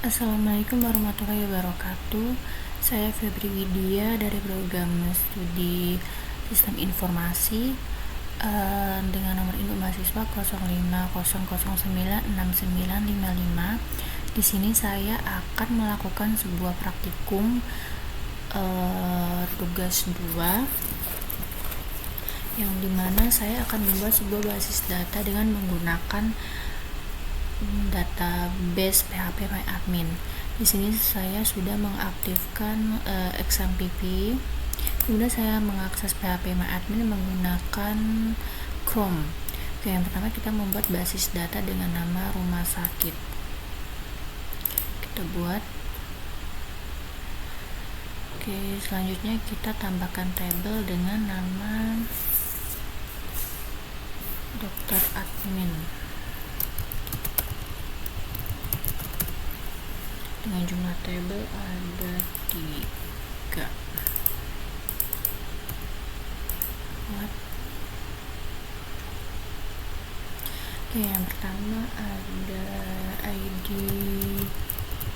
Assalamualaikum warahmatullahi wabarakatuh. Saya Febri Widya dari program studi Sistem Informasi dengan nomor induk mahasiswa 0500096955. Di sini saya akan melakukan sebuah praktikum tugas 2 yang dimana saya akan membuat sebuah basis data dengan menggunakan database PHP MyAdmin. Di sini saya sudah mengaktifkan XAMPP. Kemudian saya mengakses PHP MyAdmin menggunakan Chrome. Oke, yang pertama kita membuat basis data dengan nama rumah sakit. Kita buat. Oke, selanjutnya kita tambahkan tabel dengan nama dokter admin dengan jumlah tabel ada 3. Oke, yang pertama ada ID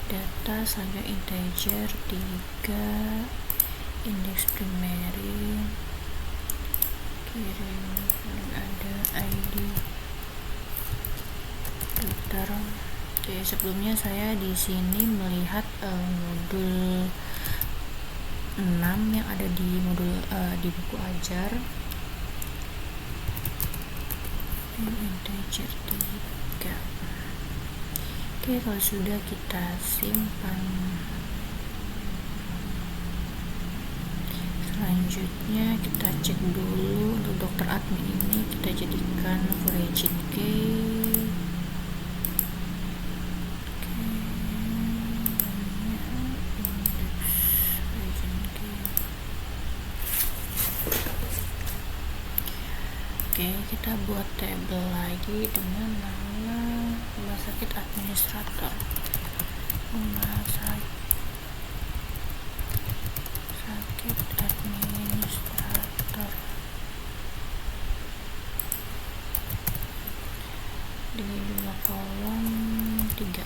data, selanjutnya integer 3, indeks primary, kirim, dan ada ID dokter. Oke, sebelumnya saya di sini melihat modul 6 yang ada di modul di buku ajar. Integer 3. Oke, kalau sudah kita simpan. Selanjutnya kita cek dulu untuk dokter admin ini, kita jadikan origin key. Oke, kita buat tabel lagi dengan nama rumah sakit administrator. Rumah sakit administrator dengan jumlah kolom 3.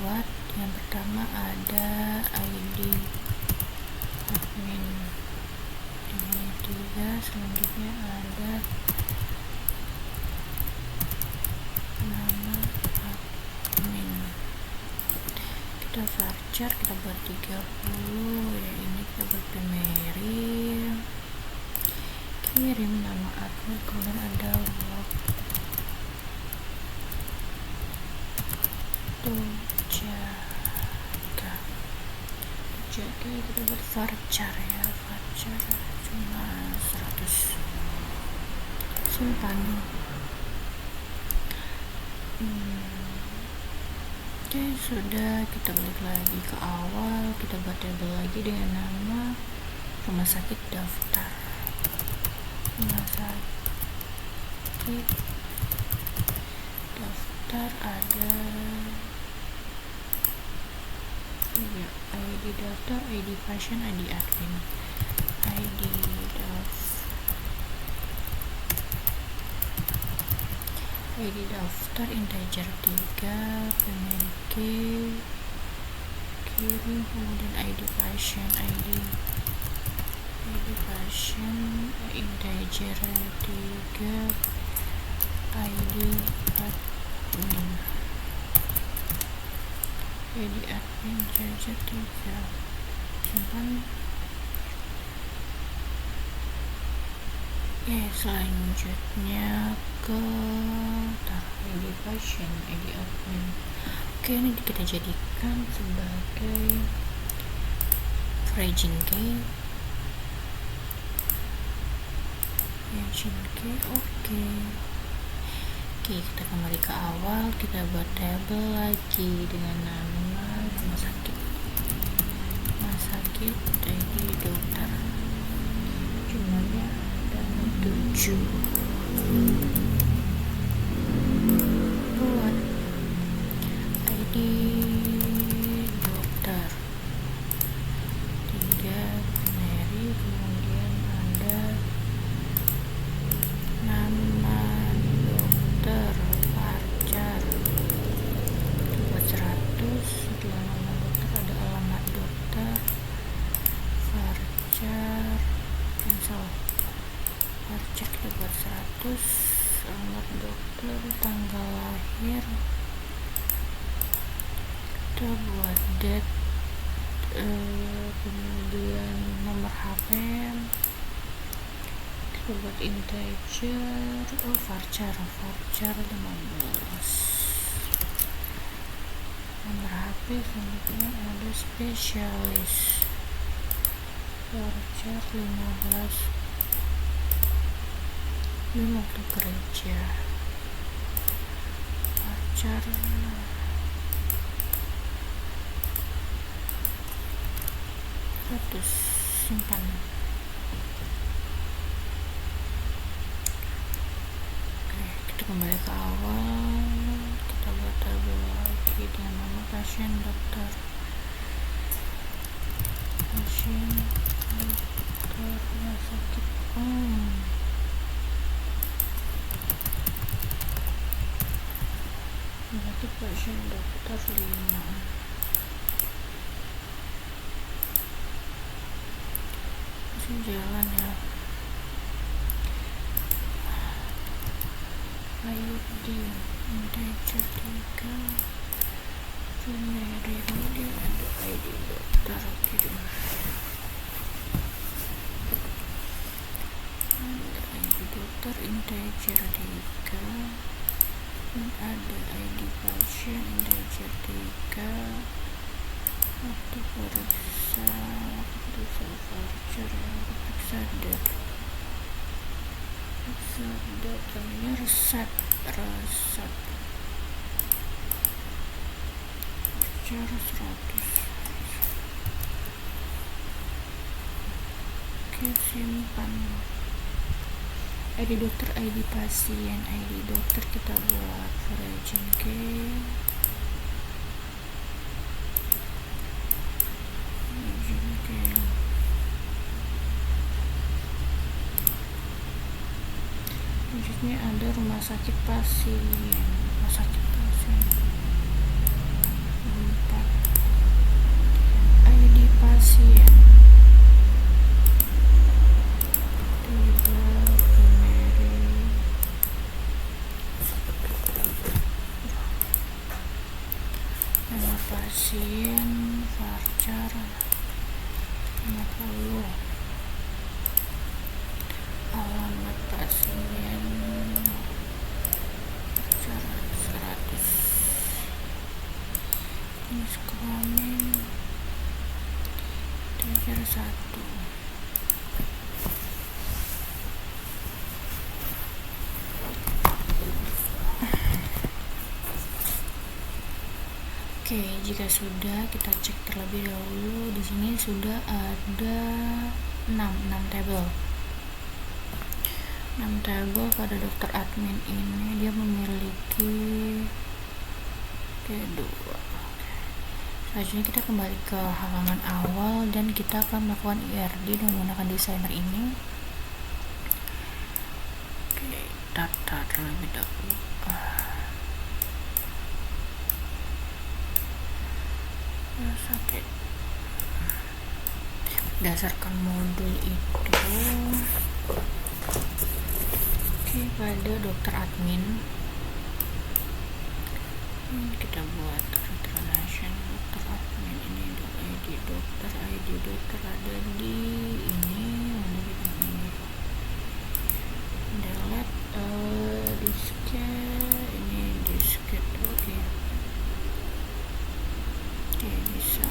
Buat yang pertama ada ID admin ini 3, selanjutnya ada nama admin. Kita varchar, kita buat 30 ya, ini kita buat primary, kirim nama admin, kemudian ada jaga, kita buat varchar ya, varchar cuma 100, simpan. Oke, sudah, kita balik lagi ke awal, kita buat tabel lagi dengan nama rumah sakit daftar. Rumah sakit daftar ada ya, ID daftar, ID pasien, ID admin. ID daftar integer 3, primary key, kirim, kemudian ID pasien, ID pasien integer 3, ID admin, ID admin integer 3, simpan. Oke, selanjutnya ke ID pasien, ID admin. Oke, ini kita jadikan sebagai origin key. Oke, kita kembali ke awal, kita buat tabel lagi dengan nama rumah sakit ID dokter, jumlahnya ada 7. Buat ID dokter 3, primary, kemudian ada nama dokter varchar status, alamat dokter, tanggal lahir, kita buat date, kemudian nomor HP, kita buat integer, varchar 15, nomor HP selanjutnya ada spesialis, varchar 15, ini waktu kerja, varchar status, simpan. Oke, kita kembali ke awal, kita buat tabel lagi dengan nama pasien, dokter, pasien, dokter, rumah sakit, berarti pasien dokter 5. Masih jalan ya. ID integer 3, generic, dia ada ID dokter, kirim ada ID dokter integer 3, dan ada ID pasien integer 3, waktu periksa varchar, periksa date, datanya resep varchar 100. Oke, simpan. ID dokter, ID pasien, ID dokter kita buat origin key, selanjutnya ada rumah sakit pasien, 4, ID pasien 3, generic, nama pasien varchar 50, alamat pasien varchar 100, jenis kelamin integer 1. Oke, jika sudah, kita cek terlebih dahulu. Di sini sudah ada 6 tabel. 6 tabel pada dokter admin ini, dia memiliki T2. Selanjutnya kita kembali ke halaman awal dan kita akan melakukan IRD dengan menggunakan designer ini. Oke, data terlebih dahulu. Sakit. Berdasarkan modul itu, oke, pada dokter admin kita buat retranation dokter admin ini, ID dokter ada di ini, delete disket, ini disket. Oke, bisa.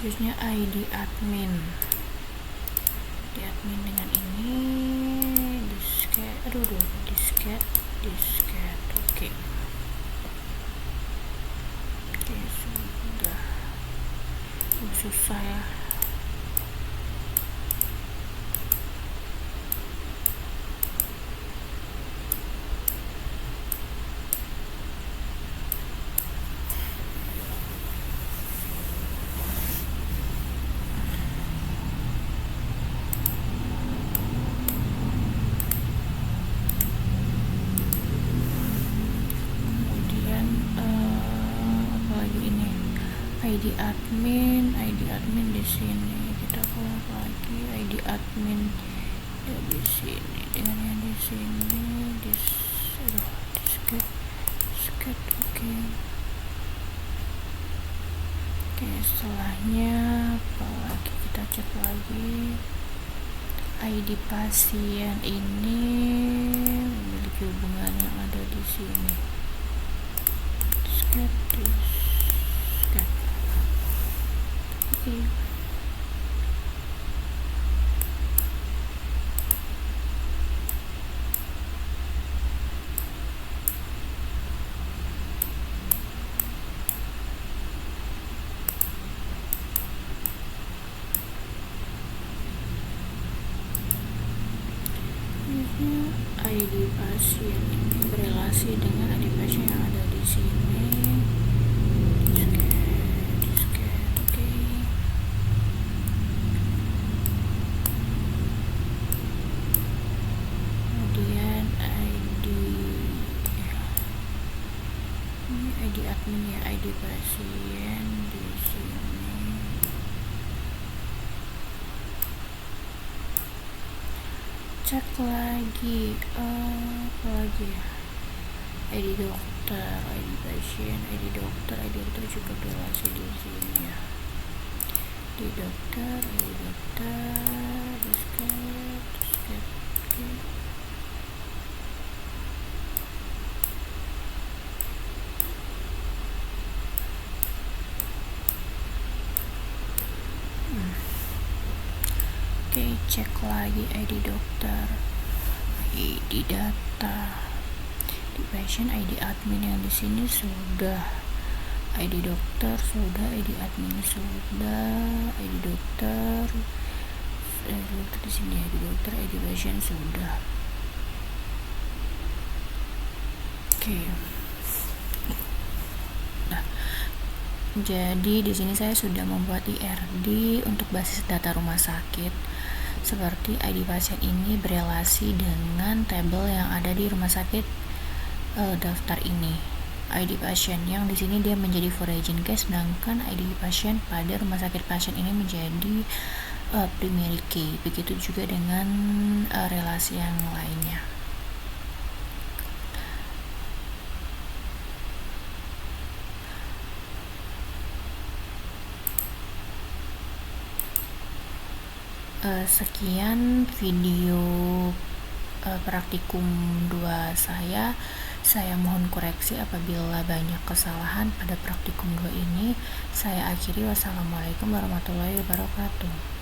Selanjutnya ID admin, dengan ini disket, disket. Oke, sudah. Susah ya. ID admin di sini. Kita keluar lagi ID admin ya di sini dengan yang di sini disket oke. Setelahnya apa lagi, kita cek lagi. ID pasien ini memiliki hubungan yang ada di sini. Disket oke. ID pasien ini berelasi dengan ID pasien yang ada di sini. Disket oke. Kemudian ini ID admin ya, ID pasien di sini. Cek lagi apa lagi ya, ID dokter, ID pasien, ID dokter juga berelasi di sini ya. ID dokter, disket oke. Oke, cek lagi ID dokter, ID data, di pasien, ID admin yang di sini sudah, ID dokter sudah, ID admin sudah, ID dokter di sini, ID dokter, ID pasien sudah. Oke. Nah, jadi di sini saya sudah membuat IRD untuk basis data rumah sakit. Seperti ID pasien ini berelasi dengan tabel yang ada di rumah sakit daftar ini. ID pasien yang di sini dia menjadi foreign case, sedangkan ID pasien pada rumah sakit pasien ini menjadi primary key. Begitu juga dengan relasi yang lainnya. Sekian video praktikum 2 saya mohon koreksi apabila banyak kesalahan pada praktikum 2 ini. Saya akhiri, wassalamualaikum warahmatullahi wabarakatuh.